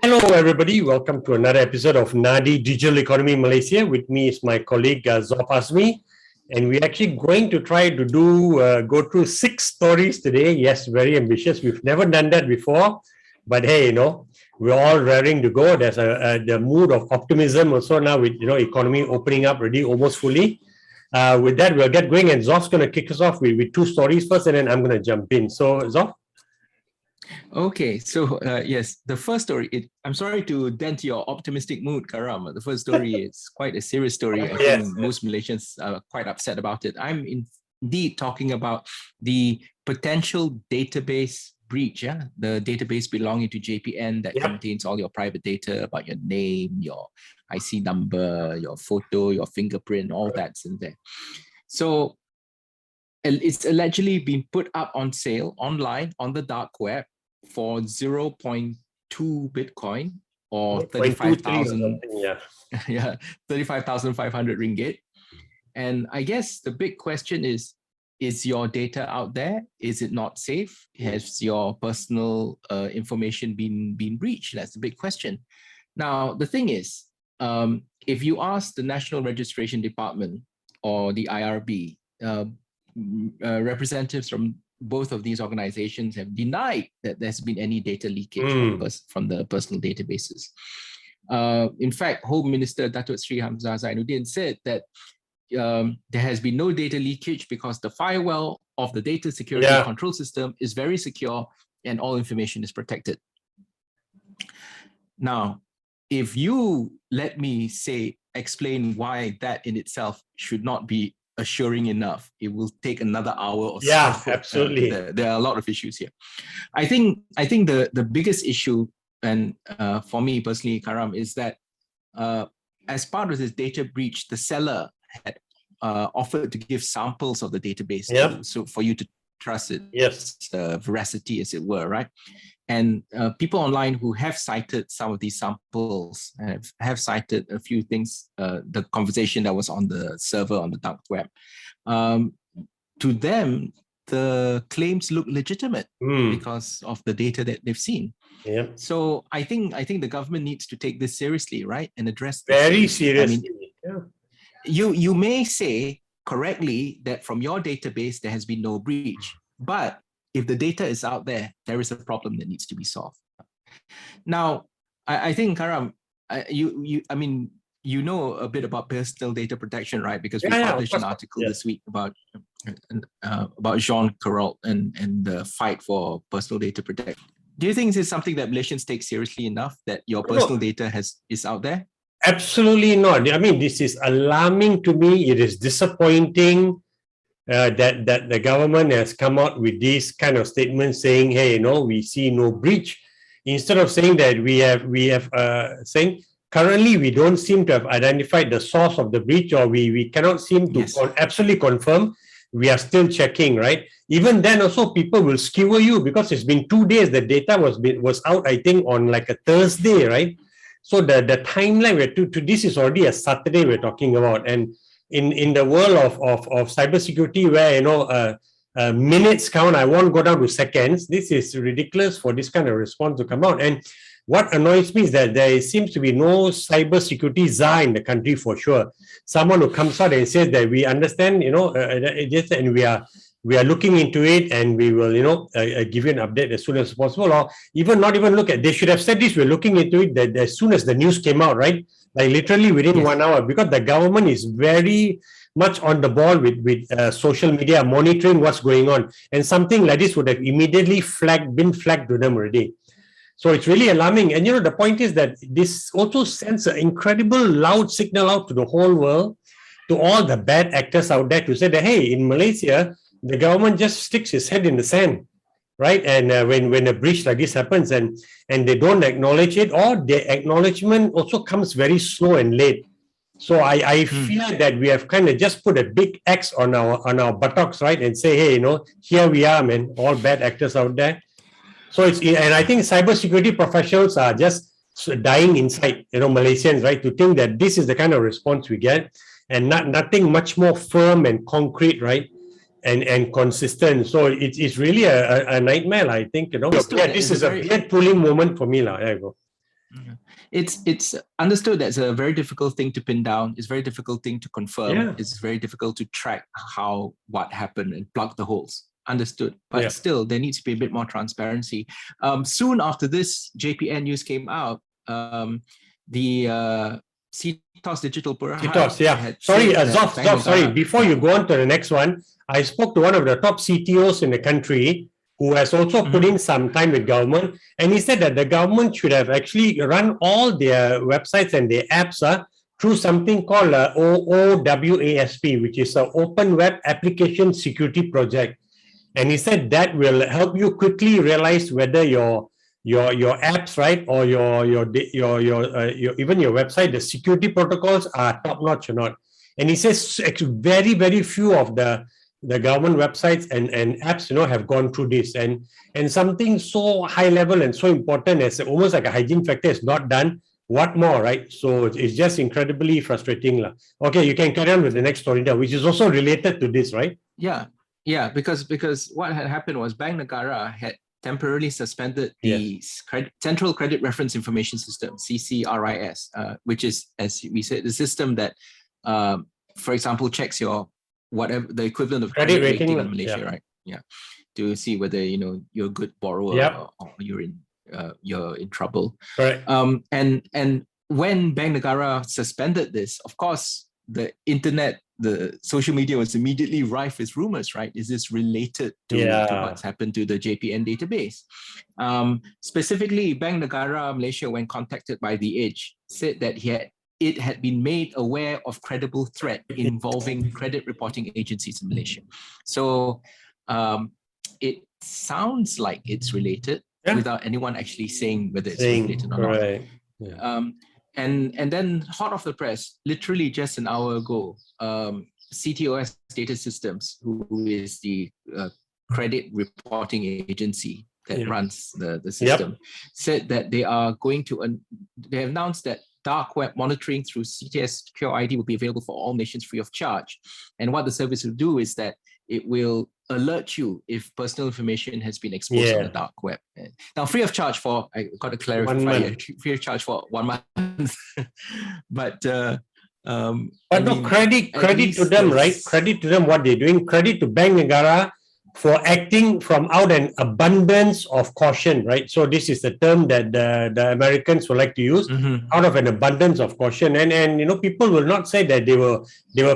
Hello, everybody. Welcome to another episode of Nadi Digital Economy Malaysia. With me is my colleague Dzof Azmi, and we're actually going to try to go through 6 stories today. Yes, very ambitious. We've never done that before, but hey, we're all raring to go. There's the mood of optimism also now with economy opening up already almost fully. With that, we'll get going, and Zof's going to kick us off with 2 stories first, and then I'm going to jump in. So, Zof. Okay, so yes, the first story, I'm sorry to dent your optimistic mood, Karam. The first story is quite a serious story. I think most Malaysians are quite upset about it. I'm indeed talking about the potential database breach, the database belonging to JPN that contains all your private data about your name, your IC number, your photo, your fingerprint, all that's in there. So it's allegedly been put up on sale online on the dark web for 0.2 Bitcoin or 35,000 35,500 ringgit. And I guess the big question is your data out there? Is it not safe? Has your personal information been breached? That's the big question. Now, the thing is, if you ask the National Registration Department or the IRB, representatives from both of these organizations have denied that there's been any data leakage from the personal databases. In fact, Home Minister Datuk Sri Hamzah Zainuddin said that there has been no data leakage because the firewall of the data security control system is very secure and all information is protected. Now, if you let me explain why that in itself should not be assuring enough, it will take another hour or so. Yeah, absolutely. There are a lot of issues here. I think the biggest issue, and for me personally, Karam, is that as part of this data breach, the seller had offered to give samples of the database, so for you to trust it, veracity, as it were, right? And people online who have cited some of these samples have cited a few things, the conversation that was on the server on the dark web. To them, the claims look legitimate because of the data that they've seen. So I think the government needs to take this seriously, right, and address this very seriously. I mean, you may say correctly that from your database there has been no breach, but if the data is out there, there is a problem that needs to be solved. Now, I think, Karam, you know a bit about personal data protection, right? Because we published an article this week about Jean Carolt and the fight for personal data protection. Do you think this is something that Malaysians take seriously enough, that your personal data is out there? Absolutely not. I mean, this is alarming to me. It is disappointing. That the government has come out with this kind of statement saying, hey, we see no breach, instead of saying that we have saying currently we don't seem to have identified the source of the breach, or we cannot seem to absolutely confirm. We are still checking, right? Even then also people will skewer you because it's been 2 days. The data was out, I think, on like a Thursday, right? So the timeline to this is already a Saturday we're talking about. And in the world of cybersecurity, where minutes count, I won't go down to seconds. This is ridiculous for this kind of response to come out. And what annoys me is that there seems to be no cybersecurity czar in the country for sure. Someone who comes out and says that we understand, and we are looking into it, and we will, give you an update as soon as possible, or not even look at. They should have said this. We're looking into it that as soon as the news came out, right? Like literally within 1 hour, because the government is very much on the ball with social media, monitoring what's going on, and something like this would have immediately been flagged to them already. So it's really alarming. And the point is that this also sends an incredible loud signal out to the whole world, to all the bad actors out there, to say that, hey, in Malaysia, the government just sticks its head in the sand, right? And when a breach like this happens and they don't acknowledge it, or the acknowledgement also comes very slow and late. So I feel that we have kind of just put a big X on our buttocks, right? And say, hey, here we are, man, all bad actors out there. So and I think cybersecurity professionals are just dying inside, Malaysians, right? To think that this is the kind of response we get, and nothing much more firm and concrete, right? And consistent. So it's really a nightmare, I think. This is a beard pulling moment for me. There you go. It's understood that's a very difficult thing to pin down. It's a very difficult thing to confirm. Yeah. It's very difficult to track what happened and plug the holes. Understood. But still, there needs to be a bit more transparency. Soon after this JPN news came out, the CTOS Digital CTOS, Sorry, Dzof, sorry. Before you go on to the next one, I spoke to one of the top CTOs in the country who has also put in some time with government, and he said that the government should have actually run all their websites and their apps through something called OWASP, which is an Open Web Application Security Project. And he said that will help you quickly realize whether your apps, right, or your even your website, the security protocols are top notch or not. And he says very, very few of the government websites and apps, have gone through this, and something so high level and so important as almost like a hygiene factor is not done. What more, right? So it's just incredibly frustrating. Okay, you can carry on with the next story now, which is also related to this, right? Yeah, because what had happened was Bank Negara had temporarily suspended the Central Credit Reference Information System, CCRIS, which is, as we said, the system that, for example, checks your whatever the equivalent of credit rating in Malaysia, right? Yeah, to see whether you're a good borrower or you're in trouble. Right. And when Bank Negara suspended this, of course, the internet, the social media was immediately rife with rumors, right? Is this related to what's happened to the JPN database? Specifically, Bank Negara Malaysia, when contacted by The Edge, said that it had been made aware of credible threat involving credit reporting agencies in Malaysia. So it sounds like it's related without anyone actually saying whether it's related or not. Right. Yeah. And then hot off the press, literally just an hour ago, CTOS Data Systems, who is the credit reporting agency that runs the system, said that they are going to, they announced that dark web monitoring through CTS Secure ID will be available for all nations free of charge. And what the service will do is that it will alert you if personal information has been exposed on the dark web. Now, free of charge for, I got to clarify here, free of charge for 1 month. But credit to them, right? Credit to them what they're doing. Credit to Bank Negara for acting from out an abundance of caution, right? So this is the term that the Americans would like to use, out of an abundance of caution. And people will not say that they were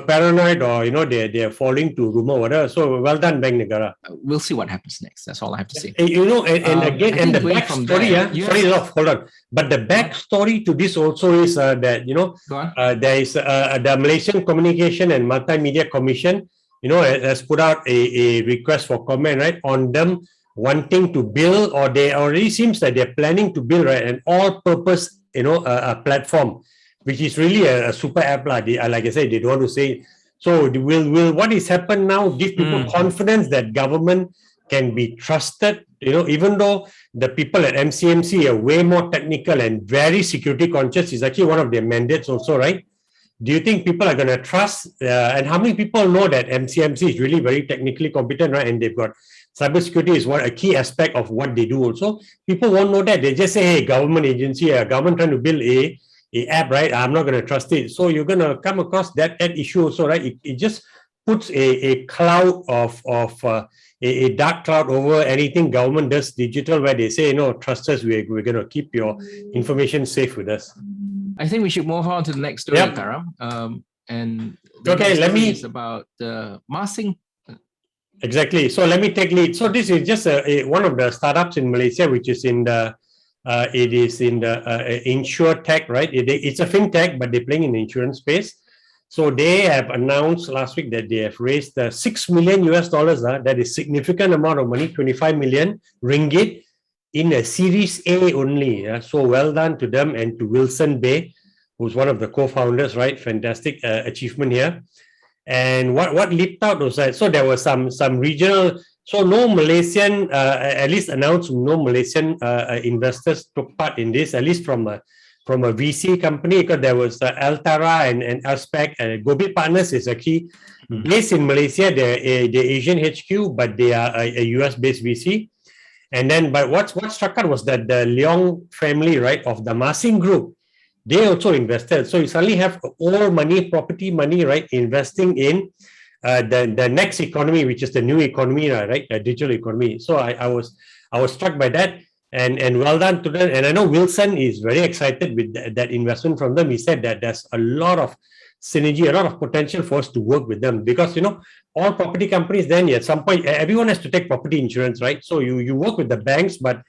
paranoid or they're falling to rumor or whatever. So well done, Bank Negara. We'll see what happens next. That's all I have to say. Again, the backstory, sorry, hold on. But the backstory to this also is that there is the Malaysian Communication and Multimedia Commission has put out a request for comment, right, on them wanting to build, or they already seems that they're planning to build, right, an all-purpose, a platform, which is really a super app. Like I said, they don't want to say it. So will what is happened now give people confidence that government can be trusted, even though the people at MCMC are way more technical and very security conscious. Is actually one of their mandates also, right? Do you think people are going to trust? And how many people know that MCMC is really very technically competent, right? And they've got cybersecurity is a key aspect of what they do also. People won't know that. They just say, hey, government agency, government trying to build a app, right? I'm not going to trust it. So you're going to come across that issue also, right? It just puts a cloud of a dark cloud over anything government does digital, where they say, trust us, we're going to keep your information safe with us. I think we should move on to the next story, Karam. And the is about the masking. Exactly. So let me take lead. So this is just one of the startups in Malaysia, which is in the InsurTech, right? It's a fintech, but they're playing in the insurance space. So they have announced last week that they have raised $6 million US. That is significant amount of money, 25 million ringgit. In a Series A only. So well done to them and to Wilson Bay, who's one of the co-founders, right? Fantastic achievement here. And what leaped out was that, so there was some regional, so no Malaysian, at least announced no Malaysian investors took part in this, at least from a VC company, because there was Altara and Aspect, and Gobi Partners is actually based in Malaysia. They're the Asian HQ, but they are a US-based VC. And then, but what struck out was that the Leong family, right, of the Ma Sing group, they also invested. So you suddenly have all money, property money, right, investing in the next economy, which is the new economy, right, the digital economy. So I was struck by that, and well done to them. And I know Wilson is very excited with that investment from them. He said that there's a lot of synergy, a lot of potential for us to work with them, because all property companies, then at some point everyone has to take property insurance, right? So you work with the banks, but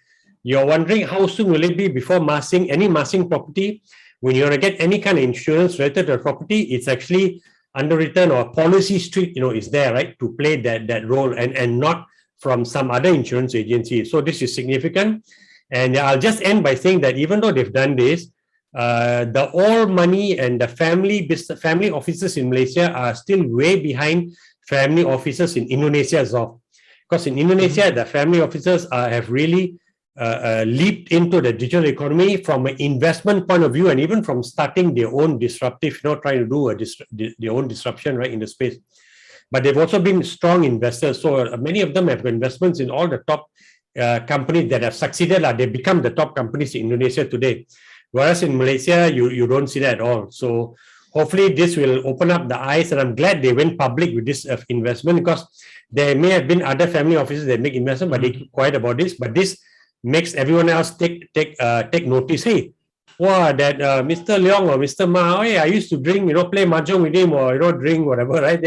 you're wondering how soon will it be before any massing property, when you want to get any kind of insurance related to a property, it's actually underwritten, or PolicyStreet is there, right, to play that role, and not from some other insurance agency. So this is significant. And I'll just end by saying that even though they've done this, the all money and the family offices in Malaysia are still way behind family offices in Indonesia, Zof. Because in Indonesia, the family offices have really leaped into the digital economy from an investment point of view, and even from starting their own disruptive, trying to do their own disruption, right, in the space. But they've also been strong investors. So many of them have investments in all the top companies that have succeeded. They become the top companies in Indonesia today. Whereas in Malaysia, you don't see that at all. So hopefully this will open up the eyes, and I'm glad they went public with this investment, because there may have been other family offices that make investment, but they keep quiet about this. But this makes everyone else take notice. Hey, wow, that Mr. Leong or Mr. Ma, hey, I used to drink, play mahjong with him, or drink whatever, right?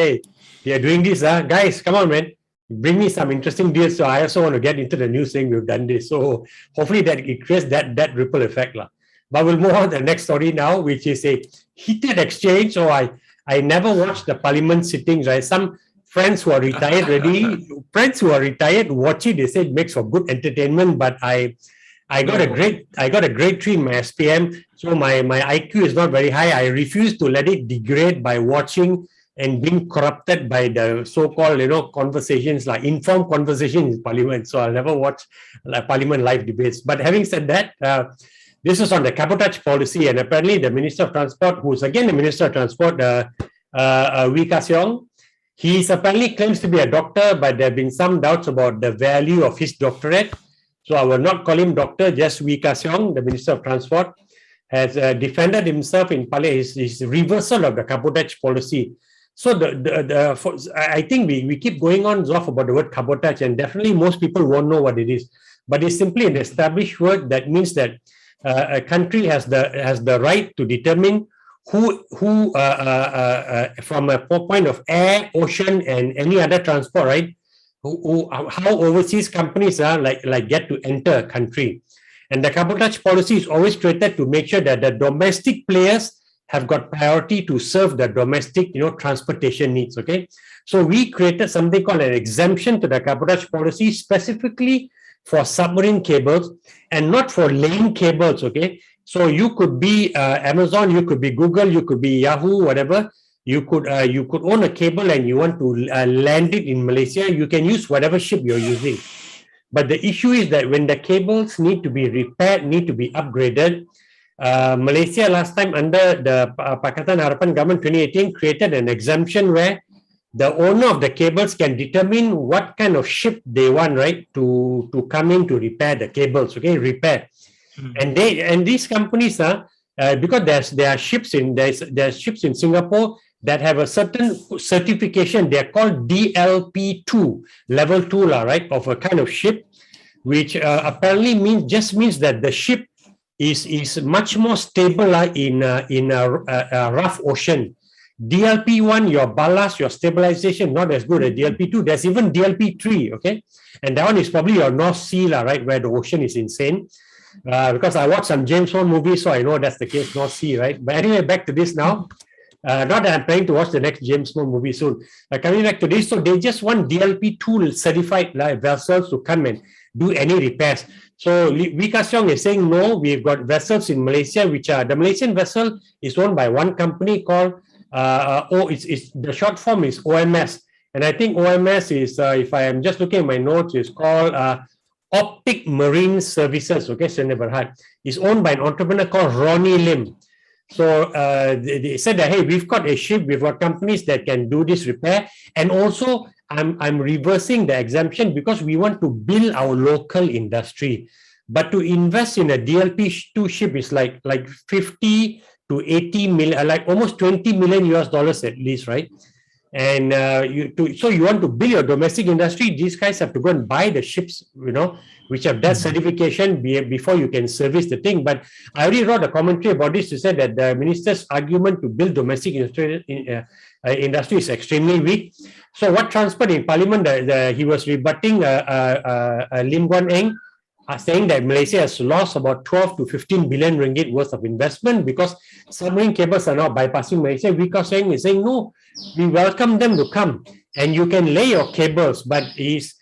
They are doing this, guys. Come on, man. Bring me some interesting deals. So I also want to get into the news saying we've done this. So hopefully that it creates that ripple effect, lah. But we'll move on to the next story now, which is a heated exchange. So I never watched the parliament sittings, right? Some friends who are retired already, watch it. They say it makes for good entertainment. But I got a grade 3 in my SPM, so my IQ is not very high. I refuse to let it degrade by watching and being corrupted by the so-called conversations, like informed conversations in Parliament. So I'll never watch Parliament live debates. But having said that, this is on the cabotage policy, and apparently the Minister of Transport, who's again the Minister of Transport, Wee Ka Siong, he apparently claims to be a doctor, but there have been some doubts about the value of his doctorate. So I will not call him doctor, just Wee Ka Siong, the Minister of Transport, has defended himself in Parliament, his reversal of the cabotage policy. So I think we keep going on off about the word cabotage, and definitely most people won't know what it is. But it's simply an established word that means that a country has the right to determine who from a point of air, ocean, and any other transport, right? How overseas companies like get to enter a country. And the cabotage policy is always created to make sure that the domestic players have got priority to serve the domestic transportation needs. Okay, so we created something called an exemption to the cabotage policy specifically for submarine cables and not for laying cables. Okay, so you could be Amazon, you could be Google, you could be Yahoo, whatever. You could own a cable and you want to land it in Malaysia. You can use whatever ship you're using. But the issue is that when the cables need to be repaired, need to be upgraded, Malaysia last time under the Pakatan Harapan government 2018 created an exemption where the owner of the cables can determine what kind of ship they want, right, to come in to repair the cables. Okay, repair. And these companies are because there are ships in Singapore that have a certain certification. They are called DLP2 level 2, right, of a kind of ship, which apparently means that the ship is much more stable in a rough ocean. DLP1, your ballast, your stabilization, not as good as DLP2. There's even DLP3, okay? And that one is probably your North Sea, right, where the ocean is insane. Because I watched some James Bond movies, so I know that's the case, North Sea, right? But anyway, back to this now. Not that I'm planning to watch the next James Bond movie soon. Coming back to this, so they just want DLP2 certified vessels to come and do any repairs. So Wee Ka Siong is saying, no, we've got vessels in Malaysia, which are, the Malaysian vessel is owned by one company called, the short form is OMS. And I think OMS is, if I am just looking at my notes, is called Optic Marine Services, okay, Sdn Bhd. It's owned by an entrepreneur called Ronnie Lim. So they said that, hey, we've got a ship, we've got companies that can do this repair. And also, I'm reversing the exemption because we want to build our local industry. But to invest in a DLP2 ship is like 50 to 80 million, like almost 20 million US dollars at least, right? And so you want to build your domestic industry, these guys have to go and buy the ships, which have that certification before you can service the thing. But I already wrote a commentary about this to say that the minister's argument to build domestic industry is extremely weak. So what transpired in Parliament, he was rebutting Lim Guan Eng, saying that Malaysia has lost about 12 to 15 billion ringgit worth of investment because submarine cables are now bypassing Malaysia. Wee Seng is saying, no, we welcome them to come and you can lay your cables, but he's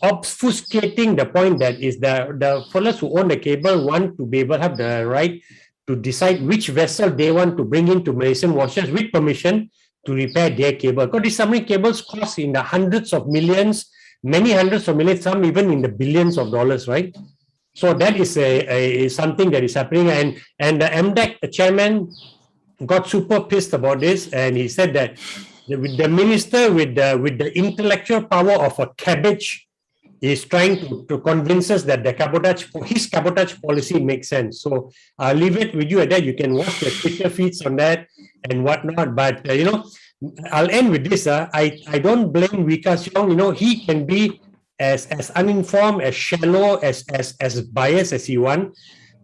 obfuscating the point that is the fellows who own the cable want to be able to have the right to decide which vessel they want to bring into Malaysian waters with permission to repair their cable. Because these submarine cables cost in the hundreds of millions, many hundreds of millions, some even in the billions of dollars, right? So that is something that is happening. And the MDEC chairman got super pissed about this, and he said that the minister with the intellectual power of a cabbage is trying to convince us that his cabotage policy makes sense. So I'll leave it with you at that. You can watch the Twitter feeds on that and whatnot. But I'll end with this. I don't blame Wee Ka Siong. He can be as uninformed, as shallow, as biased as he wants.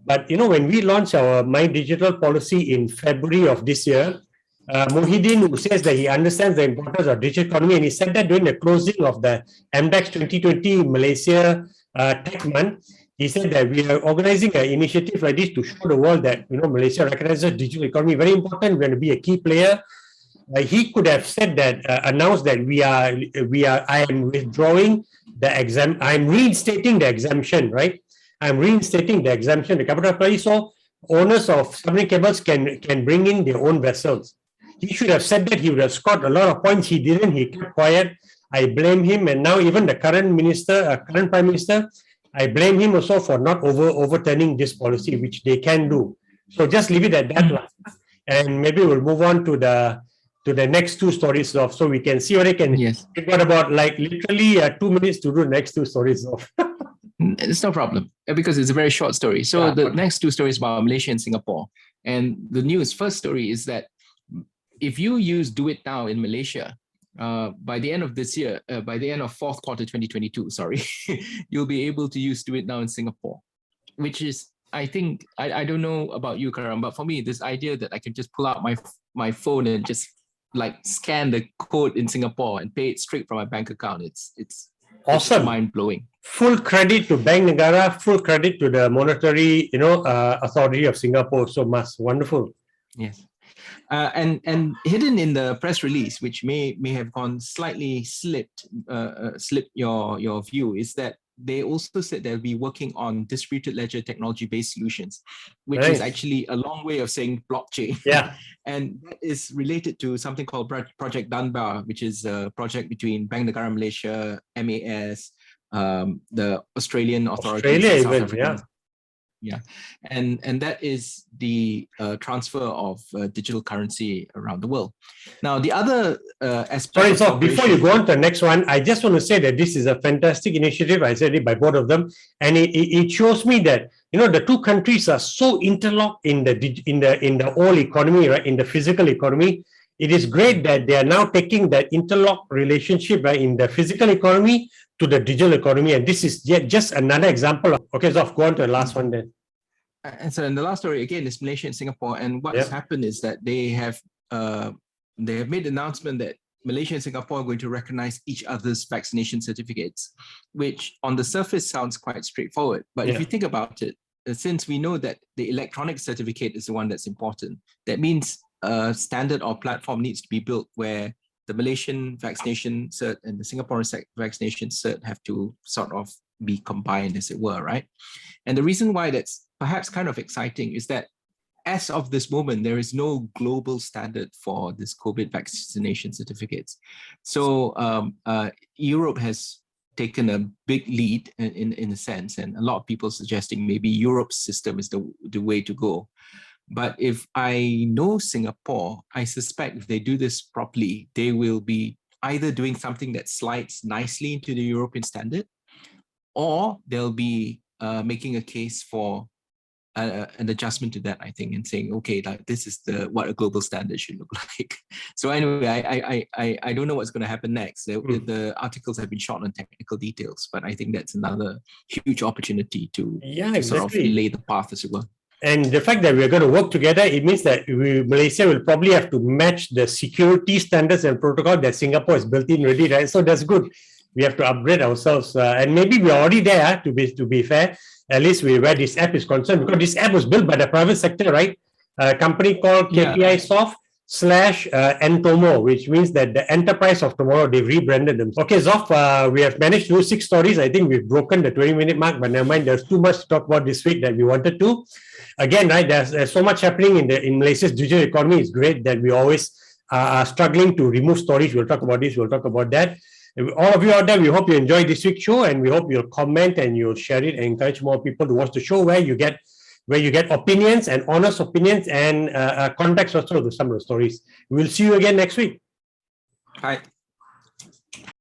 But when we launched our My Digital policy in February of this year, Mohideen, who says that he understands the importance of digital economy, and he said that during the closing of the MDEX 2020 Malaysia Tech Month, he said that we are organizing an initiative like this to show the world that Malaysia recognizes digital economy very important. We're going to be a key player. He could have said that, announced that I am withdrawing the exemption. I'm reinstating the exemption, right? I'm reinstating the exemption, the capital policy, so owners of submarine cables can bring in their own vessels. He should have said that. He would have scored a lot of points. He didn't. He kept quiet. I blame him. And now even the current prime minister, I blame him also for not overturning this policy, which they can do. So just leave it at that. And maybe we'll move on to the next two stories of, so we can see what I can. Yes. We've got about literally 2 minutes to do the next two stories of. It's no problem because it's a very short story. So the next two stories about Malaysia and Singapore. And the first story is that if you use Do It Now in Malaysia, by the end of this year, by the end of fourth quarter 2022, you'll be able to use Do It Now in Singapore, which is, I think, I don't know about you, Karam, but for me, this idea that I can just pull out my phone and just scan the code in Singapore and pay it straight from my bank account, it's awesome, mind-blowing. Full credit to Bank Negara, full credit to the Monetary Authority of Singapore. So wonderful. Yes. And hidden in the press release, which may have gone slightly slipped your view, is that they also said they'll be working on distributed ledger technology-based solutions, which is actually a long way of saying blockchain. Yeah. And that is related to something called Project Dunbar, which is a project between Bank Negara Malaysia, MAS, the Australian authorities, Australia South even, African. Yeah, and that is the transfer of digital currency around the world. Now, the other aspect. Sorry, so before you go on to the next one, I just want to say that this is a fantastic initiative. I said it by both of them, and it shows me that the two countries are so interlocked in the whole economy, right? In the physical economy, it is great that they are now taking that interlocked relationship, right, in the physical economy to the digital economy, and this is yet just another example. Okay, so go on to the last one then. And so, in the last story again is Malaysia and Singapore, and what has happened is that they have made the announcement that Malaysia and Singapore are going to recognize each other's vaccination certificates, which on the surface sounds quite straightforward. But if you think about it, since we know that the electronic certificate is the one that's important, that means a standard or platform needs to be built where the Malaysian vaccination cert and the Singaporean vaccination cert have to sort of be combined, as it were, right? And the reason why that's perhaps kind of exciting is that as of this moment, there is no global standard for this COVID vaccination certificates. So Europe has taken a big lead in a sense, and a lot of people suggesting maybe Europe's system is the way to go. But if I know Singapore, I suspect if they do this properly, they will be either doing something that slides nicely into the European standard, or they'll be making a case for an adjustment to that, I think, and saying, okay, like this is what a global standard should look like. So anyway, I don't know what's going to happen next. The articles have been short on technical details, but I think that's another huge opportunity to sort of lay the path, as it were. And the fact that we're going to work together, it means that Malaysia will probably have to match the security standards and protocol that Singapore is built in already, right? So that's good. We have to upgrade ourselves, and maybe we're already there. To be fair, at least where this app is concerned, because this app was built by the private sector, right? A company called KPI Soft / Entomo, which means that the enterprise of tomorrow, they rebranded them. Okay, Dzof, we have managed to do 6 stories. I think we've broken the 20-minute mark, but never mind. There's too much to talk about this week that we wanted to. Again, right, there's so much happening in Malaysia's digital economy. It's great that we always are struggling to remove stories. We'll talk about this, we'll talk about that. All of you out there, we hope you enjoyed this week's show, and we hope you'll comment and you'll share it and encourage more people to watch the show, where you get opinions and honest opinions and context also to some of the stories. We'll see you again next week. Bye.